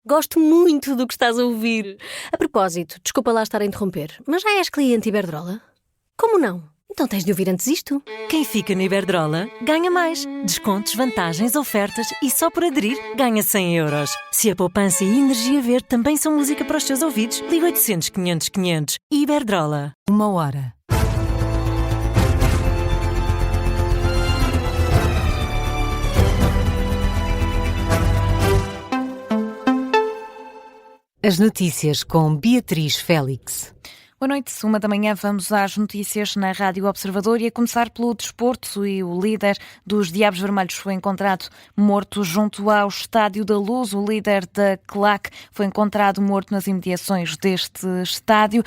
Gosto muito do que estás a ouvir. A propósito, desculpa lá estar a interromper, mas já és cliente Iberdrola? Como não? Então tens de ouvir antes isto. Quem fica na Iberdrola ganha mais. Descontos, vantagens, ofertas e só por aderir ganha 100 euros. Se a poupança e a energia verde também são música para os teus ouvidos, liga 800 500 500. Iberdrola. 1 hora. As notícias com Beatriz Félix. Boa noite, 1 da manhã, vamos às notícias na Rádio Observador e a começar pelo desporto. E o líder dos Diabos Vermelhos foi encontrado morto junto ao Estádio da Luz. O líder da CLAC foi encontrado morto nas imediações deste estádio.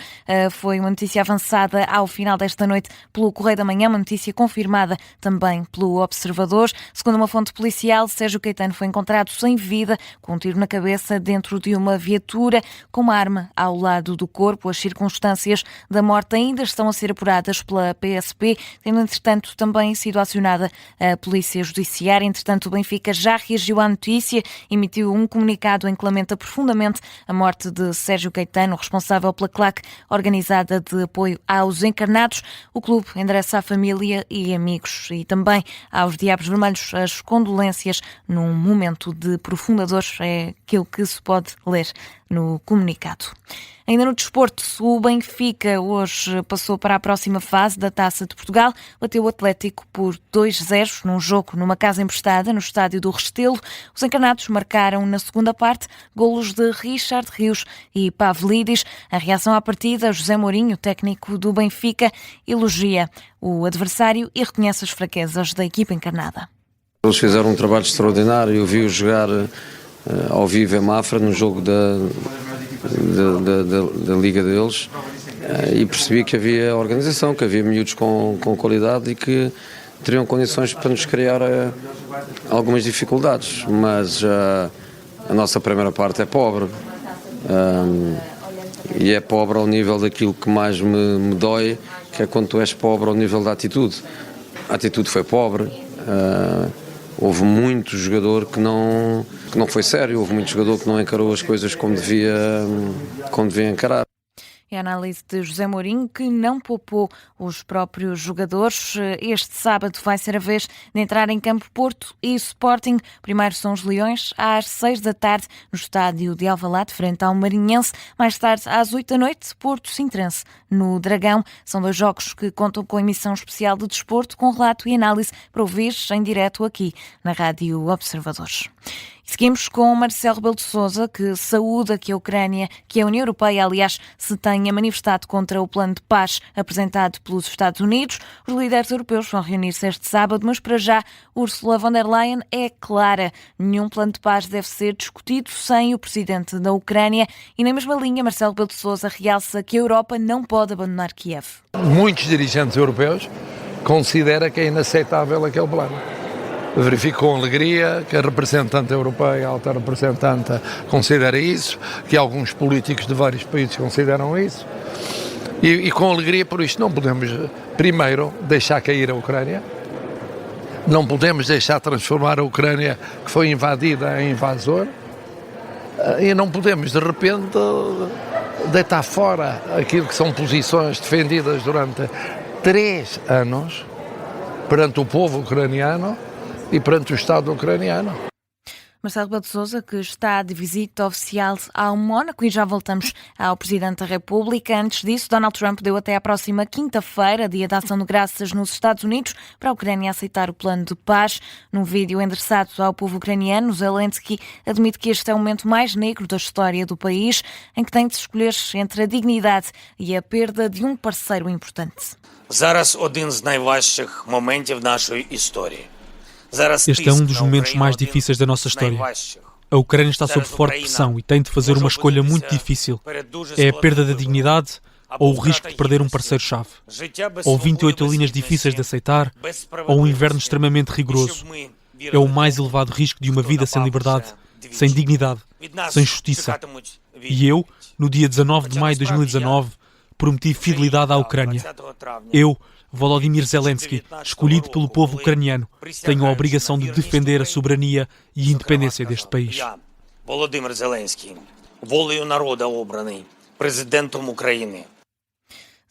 Foi uma notícia avançada ao final desta noite pelo Correio da Manhã, uma notícia confirmada também pelo Observador. Segundo uma fonte policial, Sérgio Caetano foi encontrado sem vida, com um tiro na cabeça dentro de uma viatura, com uma arma ao lado do corpo. As circunstâncias da morte ainda estão a ser apuradas pela PSP, tendo entretanto também sido acionada a Polícia Judiciária. Entretanto, o Benfica já reagiu à notícia, emitiu um comunicado em que lamenta profundamente a morte de Sérgio Caetano, responsável pela CLAC organizada de apoio aos encarnados. O clube endereça à família e amigos e também aos Diabos Vermelhos as condolências num momento de profunda dor. É aquilo que se pode ler no comunicado. Ainda no desporto, o Benfica hoje passou para a próxima fase da Taça de Portugal. Bateu o Atlético por 2-0 num jogo numa casa emprestada no estádio do Restelo. Os encarnados marcaram na segunda parte golos de Richard Rios e Pavlidis. A reação à partida, José Mourinho, técnico do Benfica, elogia o adversário e reconhece as fraquezas da equipa encarnada. Eles fizeram um trabalho extraordinário. Eu vi-os jogar ao vivo em Mafra, no jogo da liga deles, e percebi que havia organização, que havia miúdos com qualidade e que teriam condições para nos criar algumas dificuldades, mas a nossa primeira parte é pobre, e é pobre ao nível daquilo que mais me dói, que é quando tu és pobre ao nível da atitude. A atitude foi pobre. Houve muito jogador que não foi sério, houve muito jogador que não encarou as coisas como devia encarar. É a análise de José Mourinho, que não poupou os próprios jogadores. Este sábado vai ser a vez de entrar em campo Porto e Sporting. Primeiro são os Leões, às 6 da tarde, no estádio de Alvalade, frente ao Marinhense. Mais tarde, às 8 da noite, Porto Sintrense, no Dragão. São dois jogos que contam com emissão especial de desporto, com relato e análise para ouvir em direto aqui na Rádio Observadores. Seguimos com Marcelo Rebelo de Sousa, que saúda que a Ucrânia, que a União Europeia, aliás, se tenha manifestado contra o plano de paz apresentado pelos Estados Unidos. Os líderes europeus vão reunir-se este sábado, mas para já Ursula von der Leyen é clara. Nenhum plano de paz deve ser discutido sem o presidente da Ucrânia. E na mesma linha, Marcelo Rebelo de Sousa realça que a Europa não pode abandonar Kiev. Muitos dirigentes europeus consideram que é inaceitável aquele plano. Verifico com alegria que a representante europeia, a alta representante, considera isso, que alguns políticos de vários países consideram isso. E com alegria por isto não podemos, primeiro, deixar cair a Ucrânia. Não podemos deixar transformar a Ucrânia, que foi invadida, em invasor. E não podemos, de repente, deitar fora aquilo que são posições defendidas durante 3 anos perante o povo ucraniano e perante o Estado ucraniano. Marcelo Rebelo de Sousa, que está de visita oficial ao Mónaco, e já voltamos ao Presidente da República. Antes disso, Donald Trump deu até à próxima quinta-feira, dia da Ação de Graças nos Estados Unidos, para a Ucrânia aceitar o plano de paz. Num vídeo endereçado ao povo ucraniano, Zelensky admite que este é o momento mais negro da história do país, em que tem de se escolher entre a dignidade e a perda de um parceiro importante. Зараз один з найважчих моментів нашої історії. Este é um dos momentos mais difíceis da nossa história. A Ucrânia está sob forte pressão e tem de fazer uma escolha muito difícil. É a perda da dignidade ou o risco de perder um parceiro-chave. Ou 28 linhas difíceis de aceitar, ou um inverno extremamente rigoroso. É o mais elevado risco de uma vida sem liberdade, sem dignidade, sem justiça. E eu, no dia 19 de maio de 2019, prometi fidelidade à Ucrânia. Eu, Volodymyr Zelensky, escolhido pelo povo ucraniano, tenho a obrigação de defender a soberania e a independência deste país. Володимир Зеленський, волею народа обраний президентом України.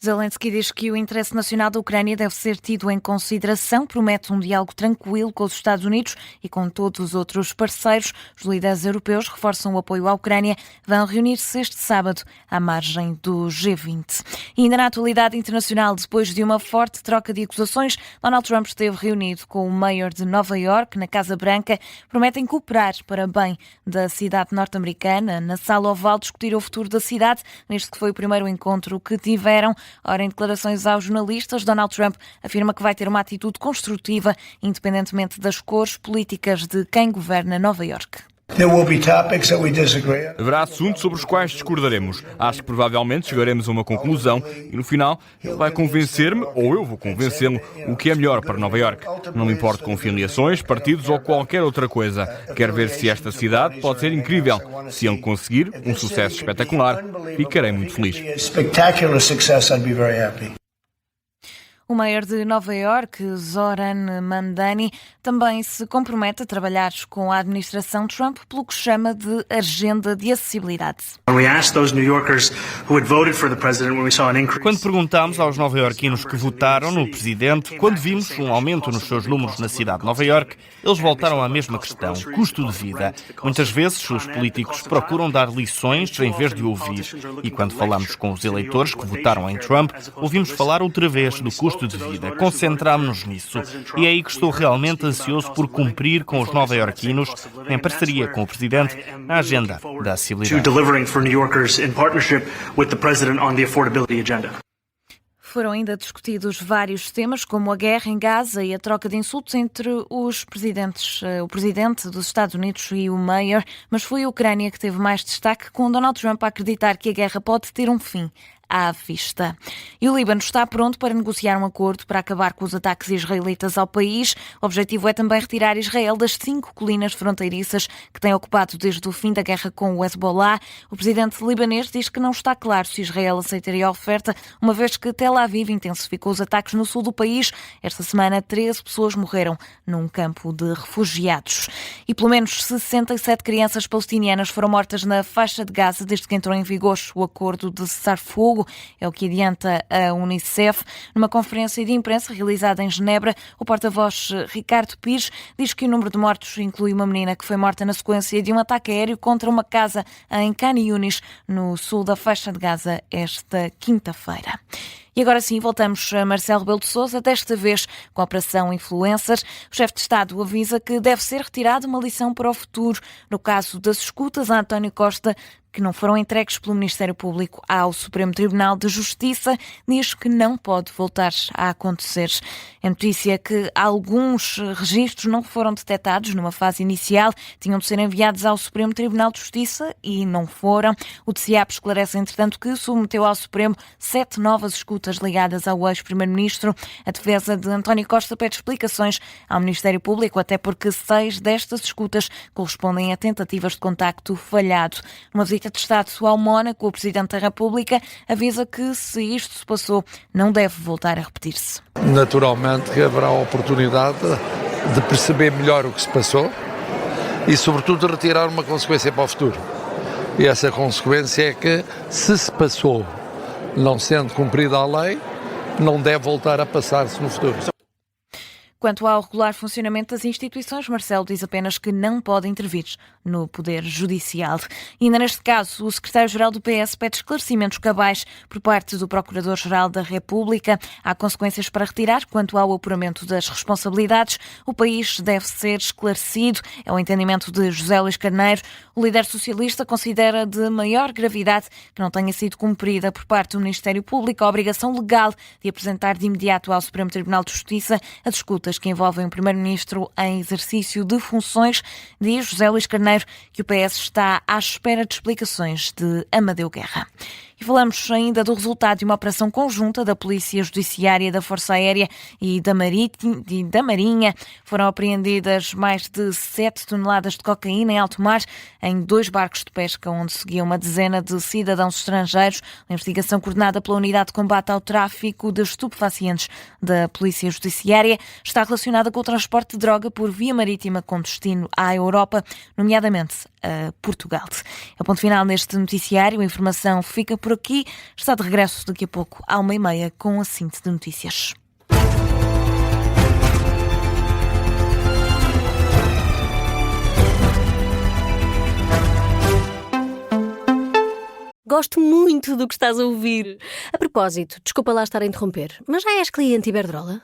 Zelensky diz que o interesse nacional da Ucrânia deve ser tido em consideração, promete um diálogo tranquilo com os Estados Unidos e com todos os outros parceiros. Os líderes europeus reforçam o apoio à Ucrânia, vão reunir-se este sábado à margem do G20. E ainda na atualidade internacional, depois de uma forte troca de acusações, Donald Trump esteve reunido com o mayor de Nova Iorque, na Casa Branca. Prometem cooperar para bem da cidade norte-americana. Na Sala Oval discutiram o futuro da cidade, neste que foi o primeiro encontro que tiveram. Ora, em declarações aos jornalistas, Donald Trump afirma que vai ter uma atitude construtiva, independentemente das cores políticas de quem governa Nova Iorque. Haverá assuntos sobre os quais discordaremos. Acho que provavelmente chegaremos a uma conclusão e no final ele vai convencer-me, ou eu vou convencê-lo, o que é melhor para Nova Iorque. Não me importo com filiações, partidos ou qualquer outra coisa. Quero ver se esta cidade pode ser incrível. Se ele conseguir um sucesso espetacular, ficarei muito feliz. O mayor de Nova Iorque, Zoran Mamdani, também se compromete a trabalhar com a administração Trump pelo que chama de agenda de acessibilidade. Quando perguntámos aos nova-iorquinos que votaram no presidente, quando vimos um aumento nos seus números na cidade de Nova Iorque, eles voltaram à mesma questão, custo de vida. Muitas vezes os políticos procuram dar lições em vez de ouvir. E quando falamos com os eleitores que votaram em Trump, ouvimos falar outra vez do custo de vida. Concentrámos-nos nisso. E é aí que estou realmente ansioso por cumprir com os nova-iorquinos, em parceria com o presidente, a agenda da acessibilidade. Foram ainda discutidos vários temas, como a guerra em Gaza e a troca de insultos entre os presidentes, o presidente dos Estados Unidos e o mayor, mas foi a Ucrânia que teve mais destaque, com Donald Trump a acreditar que a guerra pode ter um fim à vista. E o Líbano está pronto para negociar um acordo para acabar com os ataques israelitas ao país. O objetivo é também retirar Israel das 5 colinas fronteiriças que tem ocupado desde o fim da guerra com o Hezbollah. O presidente libanês diz que não está claro se Israel aceitaria a oferta, uma vez que Tel Aviv intensificou os ataques no sul do país. Esta semana, 13 pessoas morreram num campo de refugiados. E pelo menos 67 crianças palestinianas foram mortas na faixa de Gaza desde que entrou em vigor o acordo de cessar-fogo. É o que adianta a Unicef. Numa conferência de imprensa realizada em Genebra, o porta-voz Ricardo Pires diz que o número de mortos inclui uma menina que foi morta na sequência de um ataque aéreo contra uma casa em Khan Yunis, no sul da faixa de Gaza, esta quinta-feira. E agora sim, voltamos a Marcelo Rebelo de Sousa, desta vez com a Operação Influencers. O chefe de Estado avisa que deve ser retirada uma lição para o futuro. No caso das escutas a António Costa, que não foram entregues pelo Ministério Público ao Supremo Tribunal de Justiça, diz que não pode voltar a acontecer. É notícia que alguns registros não foram detectados numa fase inicial, tinham de ser enviados ao Supremo Tribunal de Justiça e não foram. O TCIAP esclarece, entretanto, que submeteu ao Supremo 7 novas escutas ligadas ao ex-primeiro-ministro. A defesa de António Costa pede explicações ao Ministério Público, até porque 6 destas escutas correspondem a tentativas de contacto falhado. Uma visita de Estado ao Mónaco, o Presidente da República avisa que, se isto se passou, não deve voltar a repetir-se. Naturalmente que haverá a oportunidade de perceber melhor o que se passou e, sobretudo, de retirar uma consequência para o futuro. E essa consequência é que, se passou não sendo cumprida a lei, não deve voltar a passar-se no futuro. Quanto ao regular funcionamento das instituições, Marcelo diz apenas que não pode intervir no Poder Judicial. E ainda neste caso, o secretário-geral do PS pede esclarecimentos cabais por parte do Procurador-Geral da República. Há consequências para retirar quanto ao apuramento das responsabilidades. O país deve ser esclarecido. É o entendimento de José Luís Carneiro. O líder socialista considera de maior gravidade que não tenha sido cumprida por parte do Ministério Público a obrigação legal de apresentar de imediato ao Supremo Tribunal de Justiça as escutas que envolvem o Primeiro-Ministro em exercício de funções. Diz José Luís Carneiro que o PS está à espera de explicações de Amadeu Guerra. E E falamos ainda do resultado de uma operação conjunta da Polícia Judiciária, da Força Aérea e da Marinha. Foram apreendidas mais de 7 toneladas de cocaína em alto mar em 2 barcos de pesca, onde seguia uma dezena de cidadãos estrangeiros. A investigação coordenada pela Unidade de Combate ao Tráfico de Estupefacientes da Polícia Judiciária está relacionada com o transporte de droga por via marítima com destino à Europa, nomeadamente a Portugal. É o ponto final neste noticiário. A informação fica por aqui. Está de regresso daqui a pouco à 1h30 com a síntese de notícias. Gosto muito do que estás a ouvir. A propósito, desculpa lá estar a interromper, mas já és cliente Iberdrola?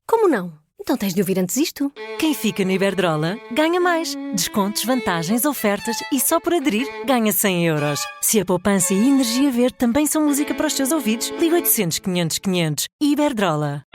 Como não? Então tens de ouvir antes isto. Quem fica no Iberdrola ganha mais. Descontos, vantagens, ofertas e só por aderir ganha 100 euros. Se a poupança e a energia verde também são música para os teus ouvidos, liga 800 500 500. Iberdrola.